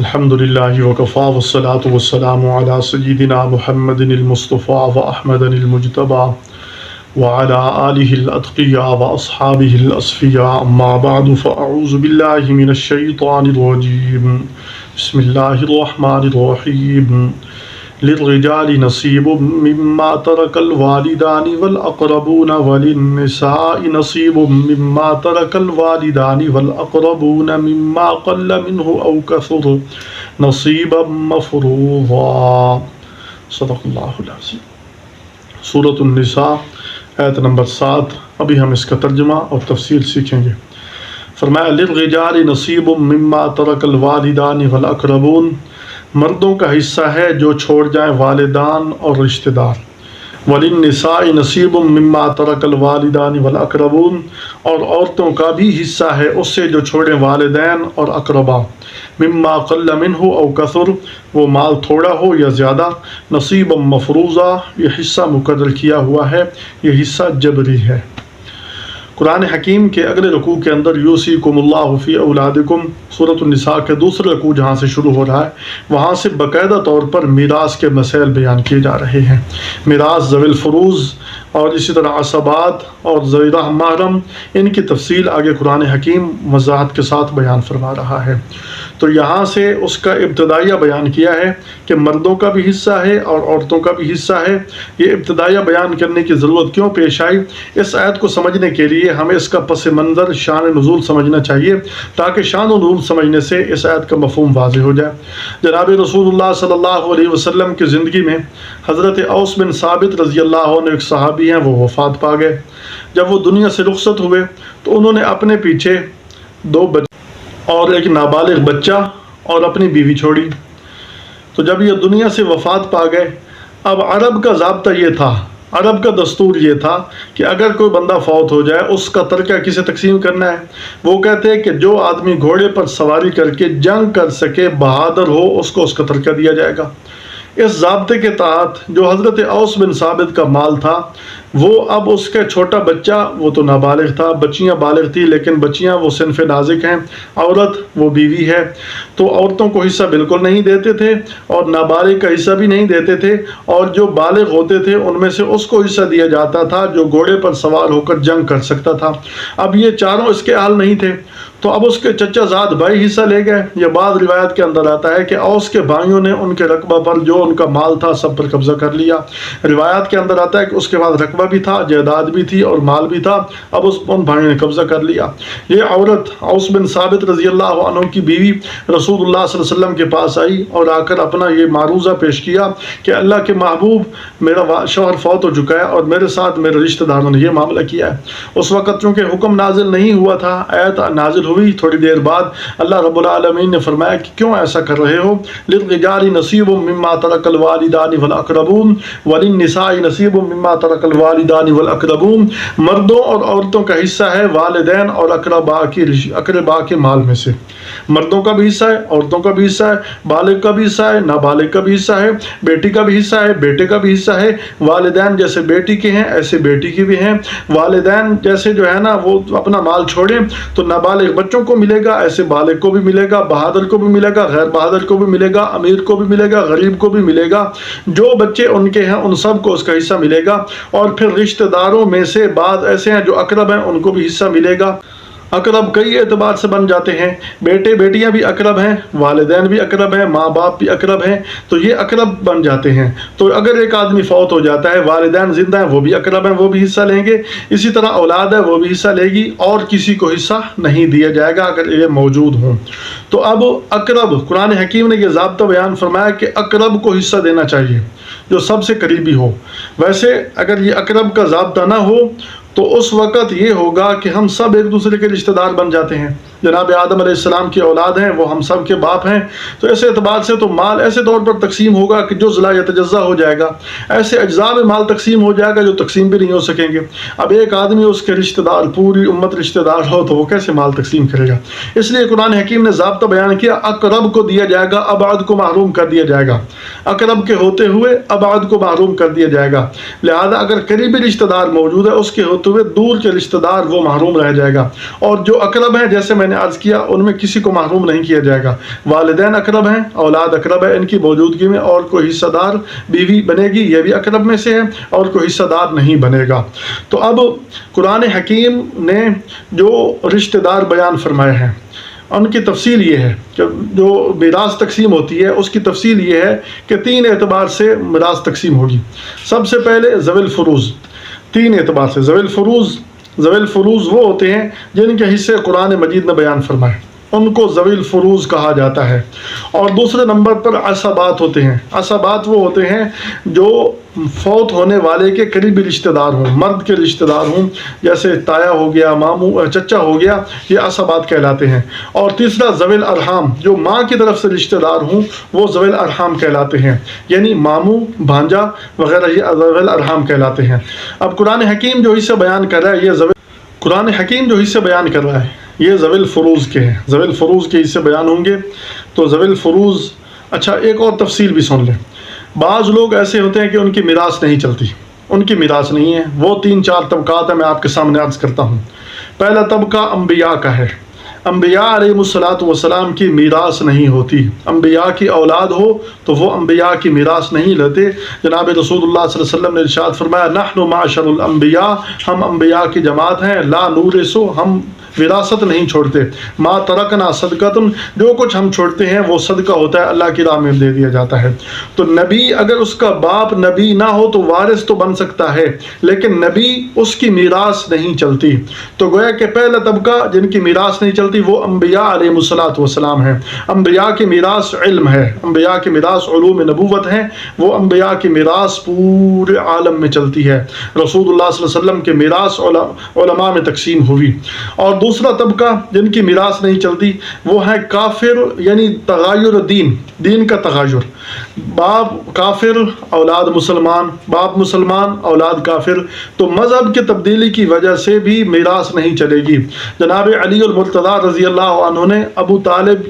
الحمد لله وكفى والصلاة والسلام على سيدنا محمد المصطفى وأحمد المجتبى وعلى آله الأتقياء وأصحابه الأصفياء أما بعد فأعوذ بالله من الشيطان الرجيم بسم الله الرحمن الرحيم للرجال نصيب مما ترك الوالدان والأقربون وللنساء نصيب مما ترك الوالدان والأقربون مما قل منه أو كثر نصيبا مفروضا صدق اللہ العظیم۔ سورۃ النساء آیت نمبر 7۔ ابھی ہم اس کا ترجمہ اور تفصیل سیکھیں گے۔ فرمایا للرجال نصیب مما ترک الوالدان والاقربون، مردوں کا حصہ ہے جو چھوڑ جائیں والدان اور رشتہ دار۔ وللنساء نصیب مما ترک الوالدان والاقربون، اور عورتوں کا بھی حصہ ہے اس سے جو چھوڑیں والدین اور اقربا۔ مما قل منہ او کثر، وہ مال تھوڑا ہو یا زیادہ۔ نصیبا مفروضا، یہ حصہ مقرر کیا ہوا ہے، یہ حصہ جبری ہے۔ قرآن حکیم کے اگلے رکوع کے اندر یوصیکم اللہ فی اولادکم، سورۃ النساء کے دوسرے رکوع جہاں سے شروع ہو رہا ہے، وہاں سے باقاعدہ طور پر میراث کے مسائل بیان کیے جا رہے ہیں۔ میراث ذوی الفروض اور اسی طرح عصبات اور ذوی رحم محرم، ان کی تفصیل آگے قرآن حکیم وضاحت کے ساتھ بیان فرما رہا ہے۔ تو یہاں سے اس کا ابتدائیہ بیان کیا ہے کہ مردوں کا بھی حصہ ہے اور عورتوں کا بھی حصہ ہے۔ یہ ابتدائیہ بیان کرنے کی ضرورت کیوں پیش آئی؟ اس آیت کو سمجھنے کے لیے ہمیں اس کا پس منظر شان نزول سمجھنا چاہیے، تاکہ شان و نزول سمجھنے سے اس آیت کا مفہوم واضح ہو جائے۔ جناب رسول اللہ صلی اللہ علیہ وسلم کی زندگی میں حضرت اوس بن ثابت رضی اللہ عنہ ایک صحابی ہیں، وہ وفات پا گئے۔ جب وہ دنیا سے رخصت ہوئے تو انہوں نے اپنے پیچھے 2 بچے اور ایک نابالغ بچہ اور اپنی بیوی چھوڑی۔ تو جب یہ دنیا سے وفات پا گئے، اب عرب کا ضابطہ یہ تھا، عرب کا دستور یہ تھا کہ اگر کوئی بندہ فوت ہو جائے، اس کا ترکہ کسے تقسیم کرنا ہے؟ وہ کہتے ہیں کہ جو آدمی گھوڑے پر سواری کر کے جنگ کر سکے، بہادر ہو، اس کو اس کا ترکہ دیا جائے گا۔ اس ضابطے کے تحت جو حضرت اوس بن ثابت کا مال تھا، وہ اب اس کا چھوٹا بچہ، وہ تو نابالغ تھا، بچیاں بالغ تھی، لیکن بچیاں وہ صنف نازک ہیں، عورت وہ بیوی ہے، تو عورتوں کو حصہ بالکل نہیں دیتے تھے اور نابالغ کا حصہ بھی نہیں دیتے تھے، اور جو بالغ ہوتے تھے ان میں سے اس کو حصہ دیا جاتا تھا جو گھوڑے پر سوار ہو کر جنگ کر سکتا تھا۔ اب یہ چاروں اس کے اہل نہیں تھے، تو اب اس کے چچا زاد بھائی حصہ لے گئے۔ یہ بعض روایت کے اندر آتا ہے کہ اوس کے بھائیوں نے ان کے رقبہ پر جو ان کا مال تھا سب پر قبضہ کر لیا۔ روایت کے اندر آتا ہے کہ اس کے بعد رقبہ بھی تھا، جائیداد بھی تھی اور مال بھی تھا، اب ان بھائیوں نے قبضہ کر لیا۔ یہ عورت اوس بن ثابت رضی اللہ عنہ کی بیوی رسول اللہ صلی اللہ علیہ وسلم کے پاس آئی اور آ کر اپنا یہ معروضہ پیش کیا کہ اللہ کے محبوب، میرا شوہر فوت ہو چکا ہے اور میرے ساتھ میرے رشتہ داروں نے یہ معاملہ کیا ہے۔ اس وقت چونکہ حکم نازل نہیں ہوا تھا، آیت نازل ہوئی تھوڑی دیر بعد، اللہ رب العالمین نے فرمایا کہ کیوں ایسا کر رہے ہو؟ للرجال نصیب مما ترک الوالدان والاقربون وللنساء نصیب مما ترک الوالدان والاقربون، مردوں اور عورتوں کا حصہ ہے والدین اور اقربا کے مال میں سے۔ مردوں کا بھی حصہ ہے، عورتوں کا بھی حصہ ہے، بالغ کا بھی حصہ ہے، نابالغ کا بھی حصہ ہے، بیٹی کا بھی حصہ ہے، بیٹے کا بھی حصہ ہے۔ والدین جیسے بیٹی کے ہیں ایسے بیٹی کے بھی ہیں۔ والدین جیسے جو ہے نا وہ اپنا مال چھوڑیں تو نابالغ بچوں کو ملے گا، ایسے بالغ کو بھی ملے گا، بہادر کو بھی ملے گا، غیر بہادر کو بھی ملے گا، امیر کو بھی ملے گا، غریب کو بھی ملے گا۔ جو بچے ان کے ہیں ان سب کو اس کا حصہ ملے گا۔ اور پھر رشتہ داروں میں سے بعض ایسے ہیں جو اقرب ہیں، ان کو بھی حصہ ملے گا۔ اقرب کئی اعتبار سے بن جاتے ہیں، بیٹے بیٹیاں بھی اقرب ہیں، والدین بھی اقرب ہیں، ماں باپ بھی اقرب ہیں، تو یہ اقرب بن جاتے ہیں۔ تو اگر ایک آدمی فوت ہو جاتا ہے، والدین زندہ ہیں، وہ بھی اقرب ہیں، وہ بھی حصہ لیں گے۔ اسی طرح اولاد ہے، وہ بھی حصہ لے گی، اور کسی کو حصہ نہیں دیا جائے گا اگر یہ موجود ہوں۔ تو اب اقرب، قرآن حکیم نے یہ ضابطہ بیان فرمایا کہ اقرب کو حصہ دینا چاہیے، جو سب سے قریبی ہو۔ ویسے اگر یہ اقرب کا ضابطہ نہ ہو تو اس وقت یہ ہوگا کہ ہم سب ایک دوسرے کے رشتہ دار بن جاتے ہیں۔ جناب آدم علیہ السلام کی اولاد ہیں، وہ ہم سب کے باپ ہیں، تو ایسے اعتبار سے تو مال ایسے طور پر تقسیم ہوگا کہ جو لا یتجزا ہو جائے گا، ایسے اجزاء میں مال تقسیم ہو جائے گا جو تقسیم بھی نہیں ہو سکیں گے۔ اب ایک آدمی اس کے رشتہ دار، پوری امت رشتہ دار ہو تو وہ کیسے مال تقسیم کرے گا؟ اس لیے قرآن حکیم نے ضابطہ بیان کیا، اقرب کو دیا جائے گا، ابعد کو محروم کر دیا جائے گا۔ اقرب کے ہوتے ہوئے ابعد کو محروم کر دیا جائے گا، لہذا اگر قریبی رشتہ دار موجود ہے اس کے ہوتے ہوئے دور کے رشتہ دار وہ محروم رہ جائے گا۔ اور جو اقرب ہیں، جیسے میں نے عرض کیا ان میں کسی کو محروم نہیں کیا جائے گا. والدین اقرب ہیں، اولاد اقرب ہے، ان کی موجودگی میں اور کوئی حصہ دار بیوی بنے گی، یہ بھی اقرب میں سے ہے، اور کوئی حصہ دار نہیں بنے گا. تو اب قرآن حکیم نے جو رشتہ دار بیان فرمائے ہیں ان کی تفصیل یہ ہے کہ جو میراث تقسیم ہوتی ہے اس کی تفصیل یہ ہے کہ 3 اعتبار سے میراث تقسیم ہوگی. سب سے پہلے ذوی الفروض، 3 اعتبار سے. ذوی الفروض وہ ہوتے ہیں جن کے حصے قرآن مجید نے بیان فرمائے، ان کو ذوی الفروض کہا جاتا ہے. اور دوسرے نمبر پر عصبات ہوتے ہیں. عصبات وہ ہوتے ہیں جو فوت ہونے والے کے قریبی رشتہ دار ہوں، مرد کے رشتہ دار ہوں، جیسے تایا ہو گیا، ماموں، چچا ہو گیا، یہ عصبات کہلاتے ہیں. اور تیسرا ذوی الارحام، جو ماں کی طرف سے رشتہ دار ہوں وہ ذوی الارحام کہلاتے ہیں، یعنی ماموں، بھانجا وغیرہ یہ ذوی الارحام کہلاتے ہیں. اب قرآن حکیم جو حصہ بیان کر رہا ہے یہ ذوی الفروض کے ہیں. ذوی الفروض کے حصے بیان ہوں گے. تو ذوی الفروض، اچھا ایک اور تفصیل بھی سن لیں. بعض لوگ ایسے ہوتے ہیں کہ ان کی میراث نہیں چلتی، ان کی میراث نہیں ہے. وہ 3-4 طبقات ہیں، میں آپ کے سامنے عرض کرتا ہوں. پہلا طبقہ انبیاء کا ہے. انبیاء علیہ الصلوۃ والسلام کی میراث نہیں ہوتی. انبیاء کی اولاد ہو تو وہ انبیاء کی میراث نہیں لیتے. جناب رسول اللہ صلی اللہ علیہ وسلم نے ارشاد فرمایا نحن معاشر الانبیاء، ہم انبیاء کی جماعت ہیں، لا نورث، ہم وراثت نہیں چھوڑتے. ما ترکنا صدقۃ، جو کچھ ہم چھوڑتے ہیں وہ صدقہ ہوتا ہے، اللہ کی راہ میں دے دیا جاتا ہے. تو نبی اگر اس کا باپ نبی نہ ہو تو وارث تو بن سکتا ہے، لیکن نبی اس کی میراث نہیں چلتی. تو گویا کہ پہلا طبقہ جن کی میراث نہیں چلتی وہ انبیاء علیہ الصلوۃ والسلام ہیں. انبیاء کی میراث علم ہے، انبیاء کی میراث علوم نبوت ہیں. وہ انبیاء کی میراث پورے عالم میں چلتی ہے. رسول اللہ صلی اللہ علیہ وسلم کی میراث علماء میں تقسیم ہوئی. اور دوسرا طبقہ جن کی میراث نہیں چلتی وہ ہے کافر، یعنی تغیر دین کا تغیر. باپ کافر اولاد مسلمان، باپ مسلمان اولاد کافر، تو مذہب کی تبدیلی کی وجہ سے بھی میراث نہیں چلے گی. جناب علی المرتضیٰ رضی اللہ عنہ نے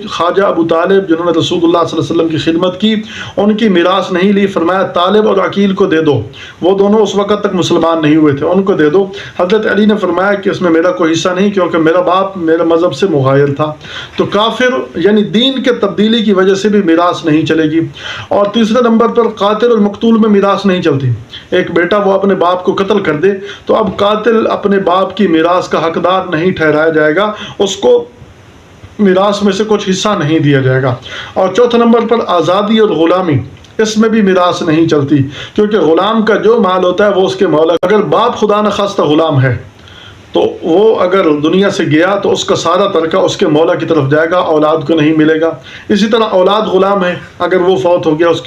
خواجہ ابو طالب جنہوں نے رسول اللہ صلی اللہ علیہ وسلم کی خدمت کی، ان کی میراث نہیں لی. فرمایا طالب اور عقیل کو دے دو، وہ دونوں اس وقت تک مسلمان نہیں ہوئے تھے، ان کو دے دو. حضرت علی نے فرمایا کہ اس میں میرا کوئی حصہ نہیں، کیونکہ میرا باپ میرے مذہب سے مغایر تھا. تو کافر یعنی دین کے تبدیلی کی وجہ سے بھی میراث نہیں چلے گی. اور تیسرے نمبر پر قاتل اور مقتول میں میراث نہیں چلتی. ایک بیٹا وہ اپنے باپ کو قتل کر دے تو اب قاتل اپنے باپ کی میراث کا حقدار نہیں ٹھہرایا جائے گا، اس کو میراث میں سے کچھ حصہ نہیں دیا جائے گا. اور چوتھے نمبر پر آزادی اور غلامی، اس میں بھی میراث نہیں چلتی، کیونکہ غلام کا جو مال ہوتا ہے وہ اس کے مولا. اگر باپ خدا نخواستہ غلام ہے تو وہ اگر دنیا سے گیا تو اس کا سارا ترکہ اس کے مولا کی طرف جائے گا، اولاد کو نہیں ملے گا. اسی طرح اولاد غلام ہے، اگر وہ فوت ہو گیا، اس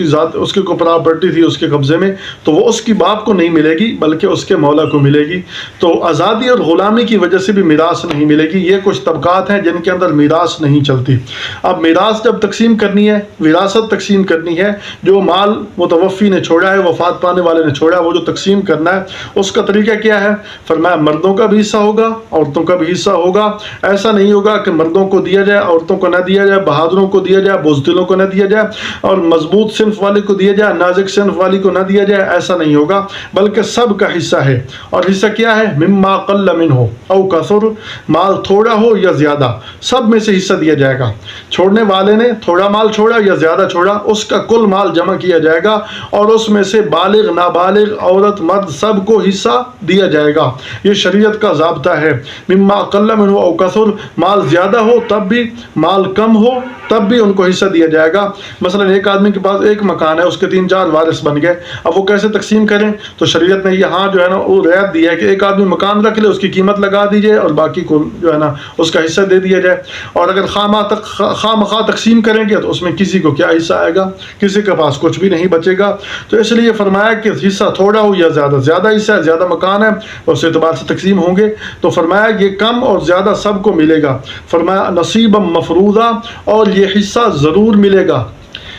کی کوئی پراپرٹی تھی اس کے قبضے میں، تو وہ اس کی باپ کو نہیں ملے گی بلکہ اس کے مولا کو ملے گی. تو آزادی اور غلامی کی وجہ سے بھی میراث نہیں ملے گی. یہ کچھ طبقات ہیں جن کے اندر میراث نہیں چلتی. اب میراث جب تقسیم کرنی ہے، وراثت تقسیم کرنی ہے، جو مال متوفی نے چھوڑا ہے، وفات پانے والے نے چھوڑا ہے، وہ جو تقسیم کرنا ہے اس کا طریقہ کیا ہے؟ فرمایا مردوں کا بھی ہوگا، عورتوں کا بھی حصہ ہوگا. ایسا نہیں ہوگا کہ مردوں کو دیا جائے، عورتوں کو نہ دیا جائے، بہادروں کو دیا جائے، بزدلوں کو نہ دیا جائے، اور مضبوط صنف والے کو دیا جائے، نازک صنف والی کو نہ دیا جائے. ایسا نہیں ہوگا، بلکہ سب کا حصہ ہے. اور حصہ کیا ہے؟ مما قل منہ او کثر، مال تھوڑا ہو یا زیادہ، سب میں سے حصہ دیا جائے گا. چھوڑنے والے نے تھوڑا مال چھوڑا یا زیادہ چھوڑا، اس کا کل مال جمع کیا جائے گا اور اس میں سے بالغ نابالغ عورت مرد سب کو حصہ دیا جائے گا. یہ شریعت کا ضابطہ ہے. مما قل منہ او کثر، مال زیادہ ہو تب بھی، مال کم ہو تب بھی ان کو حصہ دیا جائے گا. مثلا ایک آدمی کے پاس ایک مکان ہے، اس کے 3-4 وارث بن گئے، اب وہ کیسے تقسیم کریں؟ تو شریعت نے یہاں جو ہے نا وہ رعایت دی ہے کہ ایک آدمی مکان رکھ لے، اس کی قیمت لگا دی جائے اور باقی کو جو ہے نا اس کا حصہ دے دیا جائے. اور اگر خواہ مخواہ تقسیم کریں گے تو اس میں کسی کو کیا حصہ آئے گا؟ کسی کے پاس کچھ بھی نہیں بچے گا. تو اس لیے فرمایا کہ حصہ تھوڑا ہو یا زیادہ حصہ ہے، زیادہ مکان ہے، اس اعتبار سے تقسیم ہوں گے. تو فرمایا یہ کم اور زیادہ سب کو ملے گا. فرمایا نصیبا مفروضہ، اور یہ حصہ ضرور ملے گا.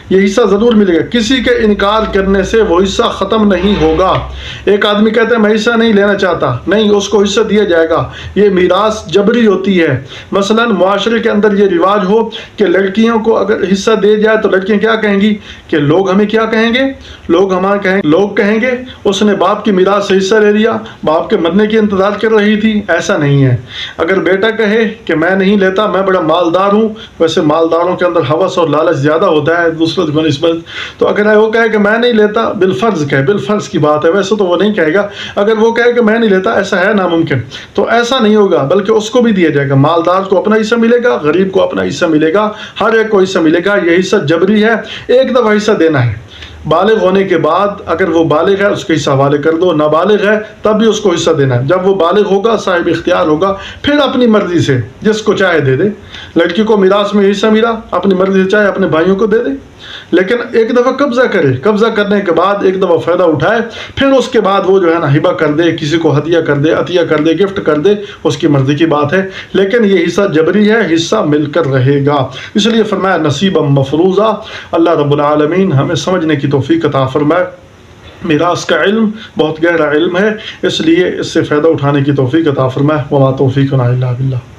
یہ حصہ ضرور ملے گا، کسی کے انکار کرنے سے وہ حصہ ختم نہیں ہوگا۔ ایک آدمی کہتا ہے میں حصہ نہیں لینا چاہتا، نہیں، اس کو حصہ دیا جائے گا۔ یہ میراث جبری ہوتی ہے۔ مثلا معاشرے کے اندر یہ رواج ہو کہ لڑکیوں کو اگر حصہ دے جائے تو لڑکیاں کیا کہیں گی کہ لوگ ہمیں کیا کہیں گے، لوگ کہیں گے اس نے باپ کی میراث سے حصہ لے لیا، باپ کے مرنے کی انتظار کر رہی تھی۔ ایسا نہیں ہے۔ اگر بیٹا کہے کہ میں نہیں لیتا، میں بڑا مالدار ہوں، ویسے مالداروں کے اندر ہوس اور لالچ زیادہ ہوتا ہے دوسروں کی نسبت، تو اگر وہ کہے کہ میں نہیں لیتا، بالفرض کہے، بالفرض کی بات ہے، ویسے تو وہ نہیں کہے گا، اگر وہ کہے کہ میں نہیں لیتا، ایسا ہے ناممکن، تو ایسا نہیں ہوگا، بلکہ اس کو بھی دیا جائے گا۔ مالدار کو اپنا حصہ ملے گا، غریب کو اپنا حصہ ملے گا، ہر ایک کو حصہ ملے گا۔ یہ حصہ جبری ہے، ایک دفعہ حصہ دینا ہے۔ بالغ ہونے کے بعد اگر وہ بالغ ہے اس کے حصہ حوالے کر دو، نابالغ ہے تب بھی اس کو حصہ دینا ہے۔ جب وہ بالغ ہوگا، صاحب اختیار ہوگا، پھر اپنی مرضی سے جس کو چاہے دے دے۔ لڑکی کو میراث میں حصہ ملا، اپنی مرضی سے چاہے اپنے بھائیوں کو دے دے، لیکن ایک دفعہ قبضہ کرے، قبضہ کرنے کے بعد ایک دفعہ فائدہ اٹھائے، پھر اس کے بعد وہ جو ہے نا ہبہ کر دے، کسی کو ہدیہ کر دے، عطیہ کر دے، گفٹ کر دے، اس کی مرضی کی بات ہے، لیکن یہ حصہ جبری ہے، حصہ مل کر رہے گا۔ اس لیے فرمایا نصیبا مفروضہ۔ اللہ رب العالمین ہمیں سمجھنے کی توفیق عطا فرمائے۔ میراث کا علم بہت گہرا علم ہے، اس لیے اس سے فائدہ اٹھانے کی توفیق عطا فرمائے۔ وما توفیقنا الا باللہ۔